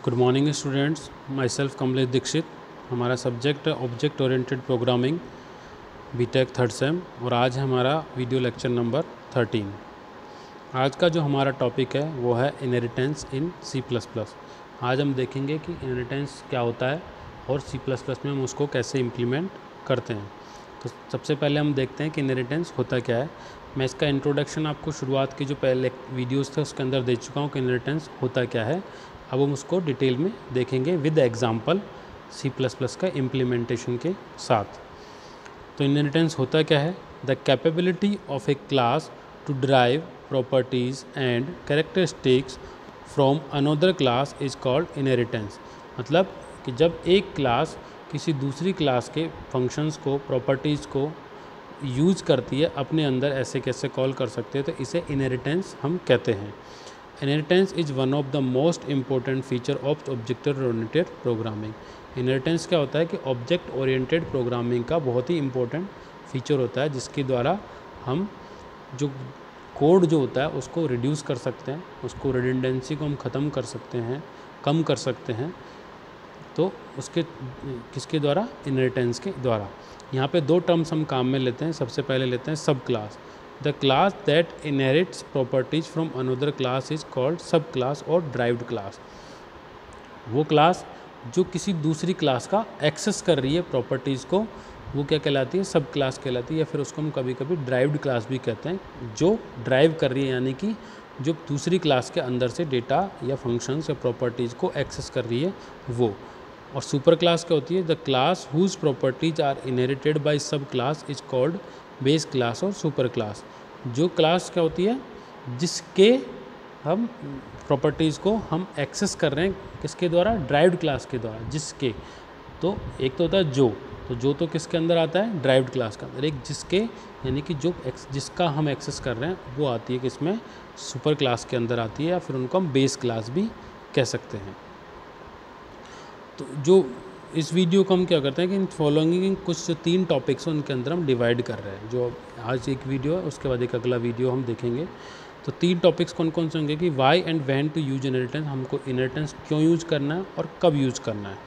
Good morning students, myself Kamlesh Dikshit. हमारा subject है object oriented programming, BTech third sem, और आज है हमारा वीडियो लेक्चर नंबर 13। आज का जो हमारा टॉपिक है वो है इनहेरिटेंस इन C++। आज हम देखेंगे कि इनहेरिटेंस क्या होता है और C++ में हम उसको कैसे इम्प्लीमेंट करते हैं। तो सबसे पहले हम देखते हैं कि इनहेरिटेंस होता क्या है। मैं इसका इंट्रोडक्शन आपको शुरुआत की जो पहले वीडियोस थे उसके अंदर दे चुका हूँ कि इनहेरिटेंस होता क्या है। अब हम उसको डिटेल में देखेंगे विद एग्जांपल C++ का इम्प्लीमेंटेशन के साथ। तो इनहेरिटेंस होता क्या है? The capability of a class to derive properties and characteristics from another class is called inheritance. मतलब कि जब एक क्लास किसी दूसरी क्लास के फंक्शंस को, प्रॉपर्टीज़ को यूज करती है अपने अंदर, ऐसे कैसे कॉल कर सकते हैं, तो इसे इनहेरिटेंस हम कहते हैं। Inheritance is one of the most important feature of object oriented programming. Inheritance क्या होता है कि ऑब्जेक्ट ओरिएंटेड प्रोग्रामिंग का बहुत ही इम्पोर्टेंट फीचर होता है, जिसके द्वारा हम जो कोड जो होता है उसको रिड्यूस कर सकते हैं, उसको रिडंडेंसी को हम ख़त्म कर सकते हैं, कम कर सकते हैं। तो उसके किसके द्वारा? इनहेरिटेंस के द्वारा। यहाँ पे दो टर्म्स हम काम में लेते हैं। सबसे पहले लेते हैं सब class. The class that inherits properties from another class is called सब क्लास और ड्राइव्ड क्लास। वो क्लास जो किसी दूसरी क्लास का एक्सेस कर रही है प्रॉपर्टीज़ को, वो क्या कहलाती है? सब क्लास कहलाती है, या फिर उसको हम कभी कभी ड्राइव्ड क्लास भी कहते हैं। जो ड्राइव कर रही है यानी कि जो दूसरी क्लास के अंदर से डेटा या फंक्शंस या प्रॉपर्टीज़ को एक्सेस कर रही है वो। और सुपर क्लास क्या होती है? The class whose properties are inherited by sub class is called base class और सुपर क्लास। जो क्लास क्या होती है? जिसके हम प्रॉपर्टीज़ को हम एक्सेस कर रहे हैं, किसके द्वारा? ड्राइव्ड क्लास के द्वारा। जिसके, तो एक तो होता है जो, तो जो तो किसके अंदर आता है? ड्राइव्ड क्लास के अंदर। एक जिसके यानी कि जो जिसका हम एक्सेस कर रहे हैं वो आती है किसमें? सुपर क्लास के अंदर आती है, या फिर उनको हम बेस क्लास भी कह सकते हैं। तो जो इस वीडियो को हम क्या करते हैं कि इन फॉलोइंग कुछ जो 3 टॉपिक्स हैं उनके अंदर हम डिवाइड कर रहे हैं। जो आज एक वीडियो है उसके बाद एक अगला वीडियो हम देखेंगे। तो 3 टॉपिक्स कौन कौन से होंगे कि why and when to use inheritance, हमको इनहेरिटेंस क्यों यूज करना है और कब यूज करना है।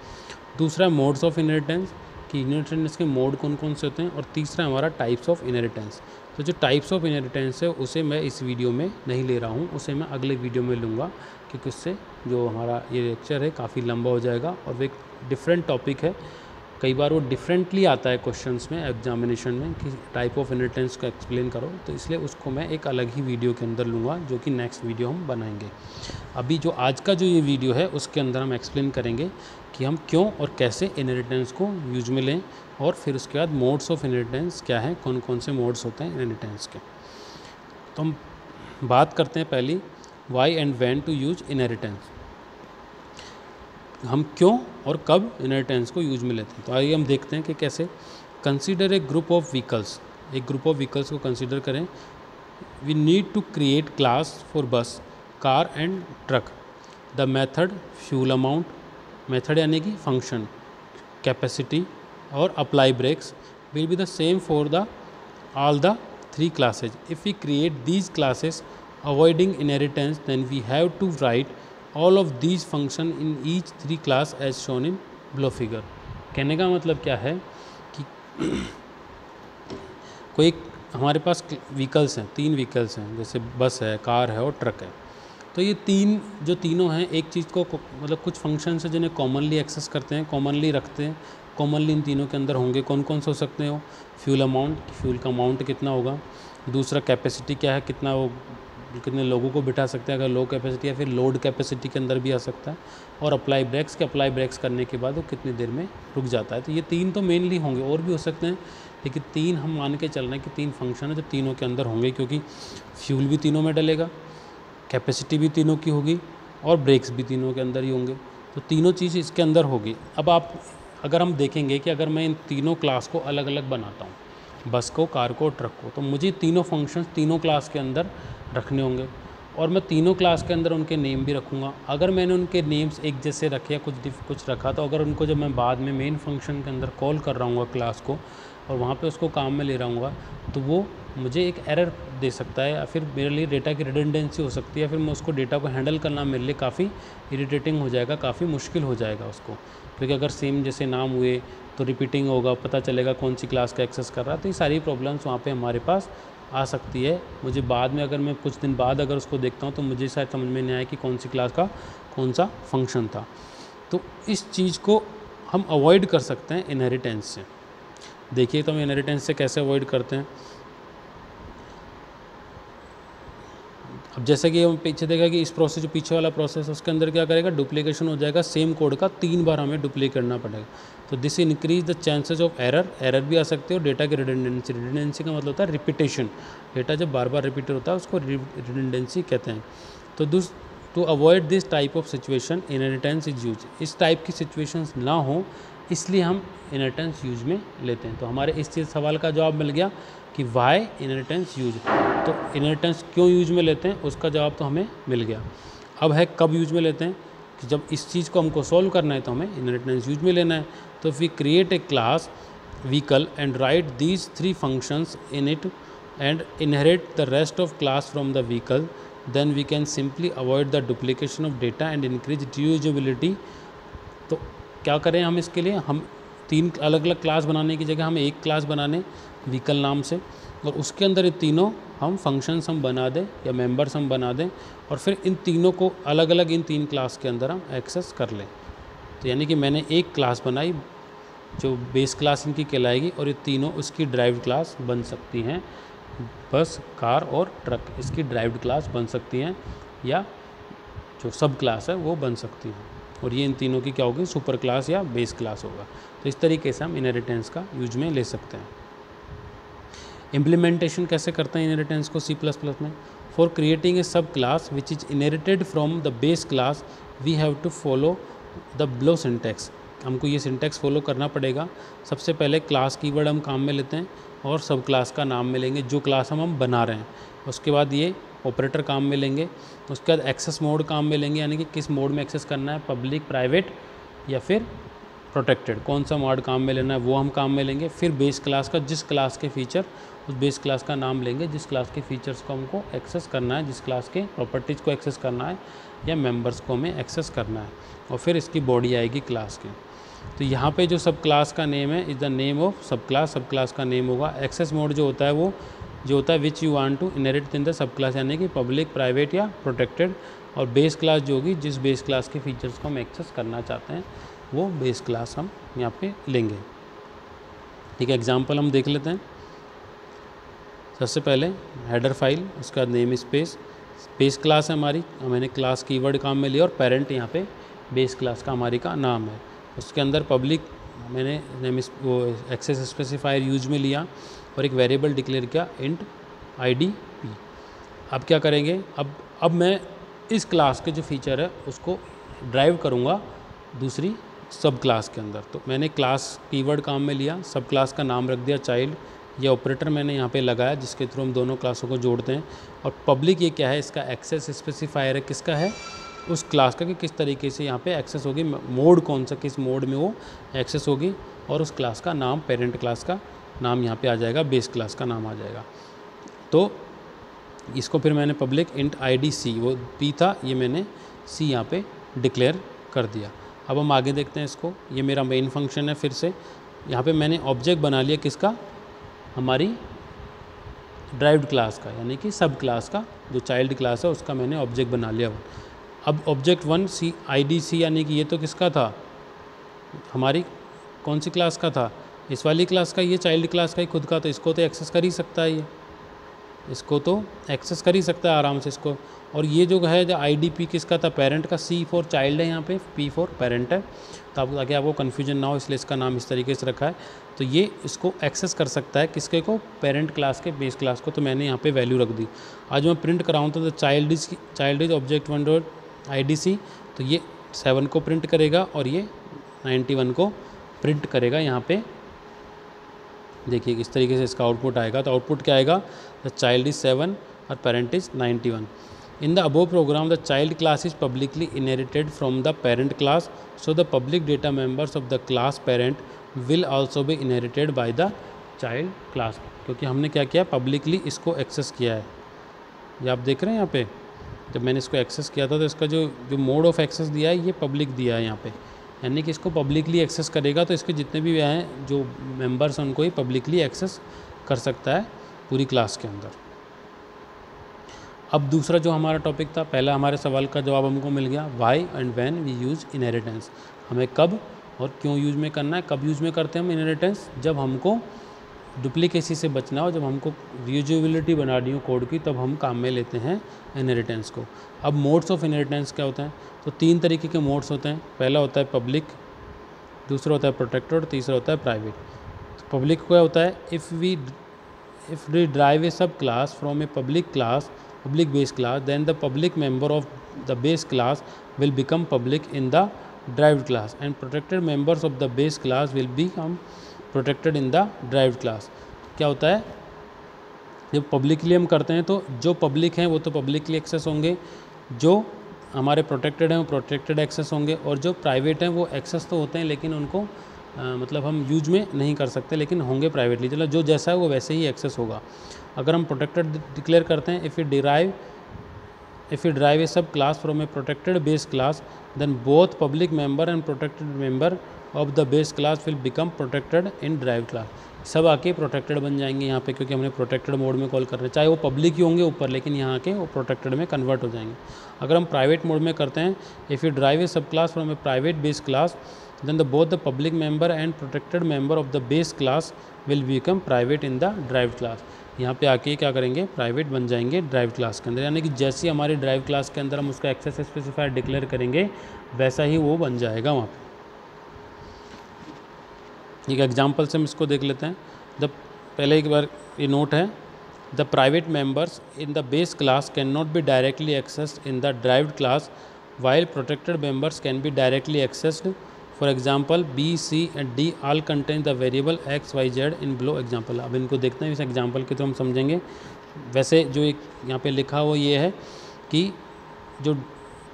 दूसरा मोड्स ऑफ इनहेरिटेंस, कि इनहेरिटेंस के मोड कौन कौन से होते हैं। और तीसरा हमारा टाइप्स ऑफ इनहेरिटेंस। तो जो टाइप्स ऑफ इनहेरिटेंस है उसे मैं इस वीडियो में नहीं ले रहा हूँ, उसे मैं अगले वीडियो में लूँगा, क्योंकि उससे जो हमारा ये लेक्चर है काफ़ी लंबा हो जाएगा और वो एक डिफरेंट टॉपिक है। कई बार वो डिफरेंटली आता है क्वेश्चंस में, एग्जामिनेशन में, कि टाइप ऑफ इनहेरिटेंस को एक्सप्लेन करो, तो इसलिए उसको मैं एक अलग ही वीडियो के अंदर लूँगा, जो कि नेक्स्ट वीडियो हम बनाएंगे। अभी जो आज का जो ये वीडियो है उसके अंदर हम एक्सप्लेन करेंगे कि हम क्यों और कैसे इनहेरिटेंस को यूज में लें, और फिर उसके बाद मोड्स ऑफ इनहेरिटेंस क्या हैं, कौन कौन से मोड्स होते हैं इनहेरिटेंस के। तो हम बात करते हैं पहली, why and when to use inheritance. हम क्यों और कब इनहेरिटेंस को यूज में लेते हैं। तो आइए हम देखते हैं कि कैसे। Consider a group of vehicles. एक ग्रुप ऑफ व्हीकल्स को कंसीडर करें। We need to create class for bus, car and truck. The method fuel amount, method यानी कि फंक्शन, कैपेसिटी और apply brakes will be the same for the all the 3 classes. If we create these classes avoiding inheritance, then we have to write all of these function in each 3 class as shown in below figure. कहने का मतलब क्या है कि कोई हमारे पास vehicles हैं, 3 vehicles हैं, जैसे बस है, कार है और ट्रक है। तो ये तीनों हैं, एक चीज़ को मतलब कुछ फंक्शंस हैं जिन्हें कॉमनली एक्सेस करते हैं, कॉमनली रखते हैं। कॉमनली इन तीनों के अंदर होंगे, कौन कौन से हो सकते हो? फ्यूल अमाउंट, फ्यूल का अमाउंट कितना होगा। दूसरा कैपेसिटी क्या है, कितना वो कितने लोगों को बिठा सकते हैं, अगर लो कैपेसिटी या फिर लोड कैपेसिटी के अंदर भी आ सकता है। और अप्लाई ब्रेक्स के अप्लाई ब्रेक्स करने के बाद वो कितनी देर में रुक जाता है। तो ये 3 तो मेनली होंगे, और भी हो सकते हैं, लेकिन 3 हम मान के चल रहे हैं कि 3 फंक्शन है जो तीनों के अंदर होंगे, क्योंकि फ्यूल भी तीनों में डलेगा, कैपेसिटी भी तीनों की होगी और ब्रेक्स भी तीनों के अंदर ही होंगे। तो तीनों चीज़ इसके अंदर होगी। अब अगर हम देखेंगे कि अगर मैं इन तीनों क्लास को अलग अलग बनाता हूँ, बस को, कार को, ट्रक को, तो मुझे तीनों फंक्शंस तीनों क्लास के अंदर रखने होंगे, और मैं तीनों क्लास के अंदर उनके नेम भी रखूँगा। अगर मैंने उनके नेम्स एक जैसे रखे या कुछ रखा, तो अगर उनको जब मैं बाद में मेन फंक्शन के अंदर कॉल कर रहा हूँ क्लास को, और वहाँ पे उसको काम में ले रहा हूँगा तो वो मुझे एक एरर दे सकता है, या फिर मेरे लिए डेटा की रिडंडेंसी हो सकती है, फिर मैं उसको डेटा को हैंडल करना मेरे लिए काफ़ी इरिटेटिंग हो जाएगा, काफ़ी मुश्किल हो जाएगा उसको। क्योंकि अगर सेम जैसे नाम हुए तो रिपीटिंग होगा, पता चलेगा कौन सी क्लास का एक्सेस कर रहा है, तो ये सारी प्रॉब्लम्स वहाँ पे हमारे पास आ सकती है। मुझे बाद में अगर मैं कुछ दिन बाद अगर उसको देखता हूँ तो मुझे शायद समझ में नहीं आया कि कौन सी क्लास का कौन सा फंक्शन था। तो इस चीज़ को हम अवॉइड कर सकते हैं इनहेरिटेंस से। देखिए तो हम इनहेरिटेंस से कैसे अवॉइड करते हैं। अब जैसे कि हम पीछे देखा कि इस प्रोसेस जो पीछे वाला प्रोसेस है उसके अंदर क्या करेगा, डुप्लीकेशन हो जाएगा, सेम कोड का 3 बार हमें डुप्लीकेट करना पड़ेगा। तो this increase the chances of error भी आ सकती है, और डेटा की रिडंडेंसी का मतलब होता है रिपीटेशन। डेटा जब बार बार रिपीट होता है उसको रिडंडेंसी कहते हैं। तो to avoid this type of situation inheritance is use. इस टाइप की सिचुएशंस ना हो इसलिए हम इनहेरिटेंस यूज में लेते हैं। तो हमारे इस चीज़ सवाल का जवाब मिल गया कि वाई इनहेरिटेंस यूज। तो इनहेरिटेंस क्यों यूज में लेते हैं उसका जवाब तो हमें मिल गया। अब है कब यूज में लेते हैं, कि जब इस चीज़ को हमको सॉल्व करना है तो हमें इनहेरिटेंस यूज में लेना है। तो we create a class vehicle and write these 3 functions in it and inherit the rest of class from the vehicle, then we can simply avoid the duplication of data and increase reusability. तो क्या करें हम इसके लिए, हम 3 अलग अलग class बनाने की जगह हम एक क्लास बनाने व्हीकल नाम से, और उसके अंदर ये तीनों हम फंक्शंस हम बना दें या मेंबर्स हम बना दें, और फिर इन तीनों को अलग अलग इन 3 क्लास के अंदर हम एक्सेस कर लें। तो यानी कि मैंने एक क्लास बनाई जो बेस क्लास इनकी कहलाएगी, और ये तीनों उसकी ड्राइव्ड क्लास बन सकती हैं। बस, कार और ट्रक इसकी ड्राइव्ड क्लास बन सकती हैं, या जो सब क्लास है वो बन सकती हैं, और ये इन तीनों की क्या होगी, सुपर क्लास या बेस क्लास होगा। तो इस तरीके से हम इनहेरिटेंस का यूज में ले सकते हैं। इम्प्लीमेंटेशन कैसे करते हैं इनहेरिटेंस को C++ में। For creating a sub class which is inherited from the base class we have to follow the below syntax. हमको ये सिंटैक्स फॉलो करना पड़ेगा। सबसे पहले क्लास कीवर्ड हम काम में लेते हैं और सब क्लास का नाम में लेंगे जो क्लास हम बना रहे हैं। उसके बाद ये ऑपरेटर काम में लेंगे। उसके बाद एक्सेस मोड काम में लेंगे, यानी कि किस मोड में एक्सेस करना है, पब्लिक, प्राइवेट या फिर प्रोटेक्टेड, कौन सा मोड काम में लेना है वो हम काम में लेंगे। फिर बेस क्लास का जिस क्लास के फीचर, उस बेस क्लास का नाम लेंगे जिस क्लास के फीचर्स को हमको एक्सेस करना है, जिस क्लास के प्रॉपर्टीज़ को एक्सेस करना है या मेंबर्स को हमें एक्सेस करना है, और फिर इसकी बॉडी आएगी क्लास की। तो यहाँ पे जो सब क्लास का नेम है is the name of sub class का नेम होगा। एक्सेस मोड जो होता है वो जो होता है which you want to inherit in the sub class, यानी कि पब्लिक, प्राइवेट या प्रोटेक्टेड। और बेस क्लास जो होगी जिस बेस क्लास के फीचर्स को हम एक्सेस करना चाहते हैं वो बेस क्लास हम यहाँ पे लेंगे। ठीक है, एग्जांपल हम देख लेते हैं। सबसे पहले हेडर फाइल, उसके बाद नेम स्पेस, बेस क्लास है हमारी, मैंने क्लास कीवर्ड काम में लिया, और पेरेंट यहाँ पे बेस क्लास का हमारी का नाम है। उसके अंदर पब्लिक मैंने नेम वो एक्सेस स्पेसिफायर यूज में लिया और एक वेरिएबल डिक्लेयर किया इंट IDP। अब क्या करेंगे, अब मैं इस क्लास के जो फीचर है उसको ड्राइव करूँगा दूसरी सब क्लास के अंदर। तो मैंने क्लास कीवर्ड काम में लिया, सब क्लास का नाम रख दिया चाइल्ड, ये ऑपरेटर मैंने यहाँ पे लगाया जिसके थ्रू हम दोनों क्लासों को जोड़ते हैं। और पब्लिक ये क्या है, इसका एक्सेस स्पेसिफायर है, किसका है, उस क्लास का, कि किस तरीके से यहाँ पे एक्सेस होगी, मोड कौन सा, किस मोड में वो एक्सेस होगी, और उस क्लास का नाम, पेरेंट क्लास का नाम यहाँ पे आ जाएगा, बेस क्लास का नाम आ जाएगा। तो इसको फिर मैंने पब्लिक इंट IDC, वो P था, ये मैंने C यहाँ पे डिक्लेयर कर दिया। अब हम आगे देखते हैं इसको। ये मेरा मेन फंक्शन है। फिर से यहाँ पे मैंने ऑब्जेक्ट बना लिया किसका, हमारी ड्राइव्ड क्लास का, यानी कि सब क्लास का, जो चाइल्ड क्लास है उसका मैंने ऑब्जेक्ट बना लिया। अब ऑब्जेक्ट 1 IDC, यानी कि ये तो किसका था, हमारी कौन सी क्लास का था, इस वाली क्लास का, ये चाइल्ड क्लास का ही खुद का, तो इसको तो एक्सेस कर ही सकता है, ये इसको तो एक्सेस कर ही सकता है आराम से इसको। और ये जो है जो IDP किसका था, पेरेंट का। C फॉर चाइल्ड है यहाँ पे, P फॉर पेरेंट है, तो आपको ताकि आपको कन्फ्यूजन ना हो इसलिए इसका नाम इस तरीके से रखा है। तो ये इसको एक्सेस कर सकता है किसके को, पेरेंट क्लास के बेस क्लास को। तो मैंने यहाँ पे वैल्यू रख दी। आज मैं प्रिंट कराऊँ तो child is object 1 dot IDC, तो ये 7 को प्रिंट करेगा और ये 91 को प्रिंट करेगा। यहाँ पे देखिए इस तरीके से इसका आउटपुट आएगा। तो आउटपुट क्या आएगा, द चाइल्ड इज़ 7 और parent is 91। In the above program, the child class is publicly inherited from the parent class, so the public data members of the class parent will also be inherited by the child class, क्योंकि हमने क्या किया, publicly इसको access किया है। ये आप देख रहे हैं यहाँ पे, जब मैंने इसको एक्सेस किया था तो इसका जो मोड ऑफ एक्सेस दिया है ये पब्लिक दिया है यहाँ पे, यानी कि इसको पब्लिकली एक्सेस करेगा तो इसके जितने भी हैं जो मेंबर्स हैं उनको ही पब्लिकली एक्सेस कर सकता है पूरी क्लास के अंदर। अब दूसरा जो हमारा टॉपिक था, पहला हमारे सवाल का जवाब हमको मिल गया, why and when we use inheritance. हमें कब और क्यों यूज़ में करना है। कब यूज़ में करते हैं हम इनहेरिटेंस, जब हमको डुप्लीकेसी से बचना हो, जब हमको रीयूजेबिलिटी बनानी हो कोड की, तब हम काम में लेते हैं इनहेरिटेंस को। अब मोड्स ऑफ इनहेरिटेंस क्या होते हैं, तो 3 तरीके के मोड्स होते हैं। पहला होता है पब्लिक, दूसरा होता है प्रोटेक्टेड और तीसरा होता है प्राइवेट। तो पब्लिक क्या होता है, if we drive a sub class from A public base class, then the public member of the base class will become public in the derived class, and protected members of the base class will become protected in the derived class। क्या होता है, जब publicly हम करते हैं तो जो public हैं वो तो पब्लिकली एक्सेस होंगे, जो हमारे प्रोटेक्टेड हैं वो प्रोटेक्टेड एक्सेस होंगे, और जो प्राइवेट हैं वो एक्सेस तो होते हैं लेकिन उनको मतलब हम यूज में नहीं कर सकते, लेकिन होंगे प्राइवेटली। चलो जो जैसा है वो वैसे ही एक्सेस होगा। अगर हम प्रोटेक्टेड डिक्लेयर करते हैं, if you derive a sub class from a protected base class, then both public member and protected member of the base class will become protected in derive class. सब आके protected बन जाएंगे यहाँ पे, क्योंकि हमने प्रोटेक्टेड मोड में call कर रहे हैं, चाहे वो पब्लिक ही होंगे ऊपर, लेकिन यहाँ के वो प्रोटेक्टेड में कन्वर्ट हो जाएंगे। अगर हम प्राइवेट मोड में करते हैं, if you derive a sub class from A private base class, then both the public member and protected member of the base class will become private in the derived class। यहाँ पे आके क्या करेंगे, private बन जाएंगे drive class के अंदर, यानी कि जैसे हमारी ड्राइव क्लास के अंदर हम उसका एक्सेस स्पेसिफायर डिक्लेयर करेंगे वैसा ही वो बन जाएगा वहाँ पे। एक एग्जांपल से हम इसको देख लेते हैं। जब पहले एक बार ये नोट है, the private members in the base class can not be directly accessed in the derived class, while protected members can be directly accessed. For example B, C and D all contain the variable X, Y, Z in below example. अब इनको देखते हैं, इस example के तो हम समझेंगे। वैसे जो एक यहाँ पे लिखा वो ये है कि जो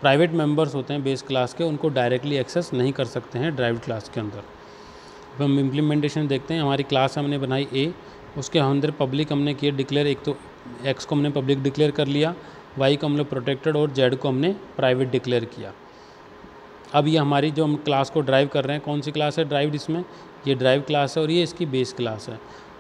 प्राइवेट मेंबर्स होते हैं बेस क्लास के, उनको डायरेक्टली एक्सेस नहीं कर सकते हैं ड्राइव्ड क्लास के अंदर। अब हम इम्प्लीमेंटेशन देखते हैं। हमारी क्लास हमने बनाई A, उसके अंदर पब्लिक हमने किया डिक्लेयर, एक तो X को हमने पब्लिक डिक्लेयर कर लिया, Y को हमने प्रोटेक्टेड और Z को हमने प्राइवेट डिक्लेयर किया। अब ये हमारी जो हम क्लास को ड्राइव कर रहे हैं, कौन सी क्लास है ड्राइव्ड, इसमें ये ड्राइव क्लास है और ये इसकी बेस क्लास है।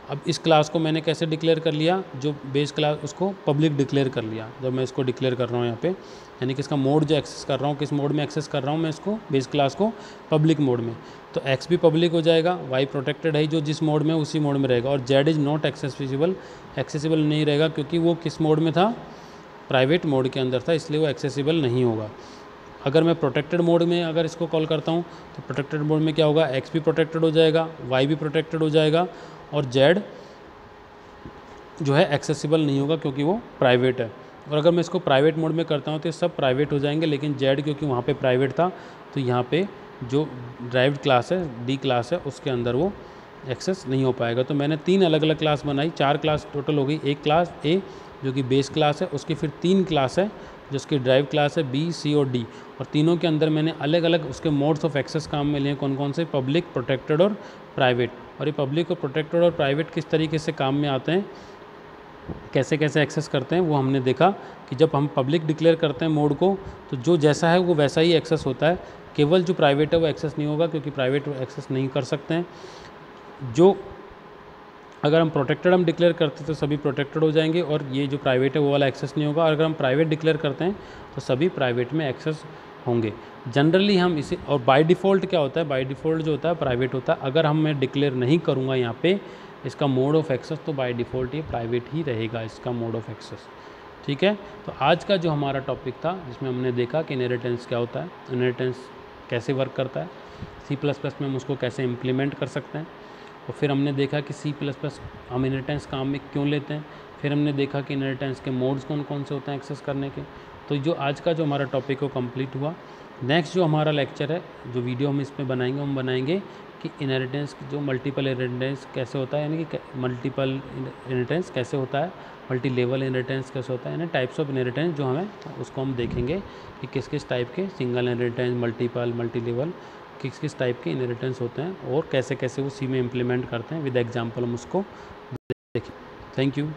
अब इस क्लास को मैंने कैसे डिक्लेयर कर लिया, जो बेस क्लास उसको पब्लिक डिक्लेयर कर लिया। जब मैं इसको डिक्लेयर कर रहा हूँ यहाँ पे, यानी कि इसका मोड जो एक्सेस कर रहा हूँ, किस मोड में एक्सेस कर रहा हूँ मैं इसको, बेस क्लास को पब्लिक मोड में, तो X भी पब्लिक हो जाएगा, Y प्रोटेक्टेड है जो जिस मोड में उसी मोड में रहेगा, और Z इज़ नॉट एक्सेसिबल नहीं रहेगा, क्योंकि वो किस मोड में था, प्राइवेट मोड के अंदर था, इसलिए वो एक्सेसिबल नहीं होगा। अगर मैं प्रोटेक्टेड मोड में अगर इसको कॉल करता हूँ तो प्रोटेक्टेड मोड में क्या होगा, X भी प्रोटेक्टेड हो जाएगा, Y भी प्रोटेक्टेड हो जाएगा, और Z जो है एक्सेसिबल नहीं होगा क्योंकि वो प्राइवेट है। और अगर मैं इसको प्राइवेट मोड में करता हूँ तो ये सब प्राइवेट हो जाएंगे, लेकिन Z क्योंकि वहाँ पे प्राइवेट था तो यहाँ पे जो ड्राइव्ड क्लास है, D क्लास है, उसके अंदर वो एक्सेस नहीं हो पाएगा। तो मैंने 3 अलग अलग क्लास बनाई, 4 क्लास टोटल हो गई। एक क्लास A जो कि बेस क्लास है, उसकी फिर 3 क्लास है जिसकी ड्राइव क्लास है B, C और D, और तीनों के अंदर मैंने अलग अलग उसके मोड्स ऑफ एक्सेस काम में लिए, कौन कौन से, पब्लिक, प्रोटेक्टेड और प्राइवेट। और ये पब्लिक और प्रोटेक्टेड और प्राइवेट किस तरीके से काम में आते हैं, कैसे कैसे एक्सेस करते हैं, वो हमने देखा कि जब हम पब्लिक डिक्लेयर करते हैं मोड को तो जो जैसा है वो वैसा ही एक्सेस होता है, केवल जो प्राइवेट है वो एक्सेस नहीं होगा क्योंकि प्राइवेट एक्सेस नहीं कर सकते हैं। जो अगर हम प्रोटेक्टेड हम डिक्लेयर करते हैं तो सभी प्रोटेक्टेड हो जाएंगे और ये जो प्राइवेट है वो वाला एक्सेस नहीं होगा, और अगर हम प्राइवेट डिक्लेयर करते हैं तो सभी प्राइवेट में एक्सेस होंगे। जनरली हम इसे, और बाय डिफ़ॉल्ट क्या होता है, बाय डिफ़ॉल्ट जो होता है प्राइवेट होता है। अगर हम मैं डिक्लेयर नहीं करूँगा यहाँ पे इसका मोड ऑफ एक्सेस, तो बाय डिफ़ॉल्ट ये प्राइवेट ही रहेगा इसका मोड ऑफ एक्सेस। ठीक है, तो आज का जो हमारा टॉपिक था जिसमें हमने देखा कि इनहेरिटेंस क्या होता है, इनहेरिटेंस कैसे वर्क करता है, C++ में हम उसको कैसे इम्प्लीमेंट कर सकते हैं, और फिर हमने देखा कि C++ हम इनहेरिटेंस काम में क्यों लेते हैं, फिर हमने देखा कि इनहेरिटेंस के मोड्स कौन कौन से होते हैं एक्सेस करने के। तो जो आज का जो हमारा टॉपिक है वो कंप्लीट हुआ। नेक्स्ट जो हमारा लेक्चर है, जो वीडियो हम इसमें बनाएंगे, हम बनाएंगे कि इनहेरिटेंस जो मल्टीपल इनहेरिटेंस कैसे होता है, यानी कि मल्टीपल इनहेरिटेंस कैसे होता है, मल्टी लेवल इनहेरिटेंस कैसे होता है, यानी टाइप्स ऑफ इनहेरिटेंस जो हमें उसको हम देखेंगे कि किस किस टाइप के, single inheritance, multiple, multi level किस किस टाइप के इनहेरिटेंस होते हैं और कैसे कैसे वो सी में इम्प्लीमेंट करते हैं। विद एग्जाम्पल हम उसको देखें। Thank you.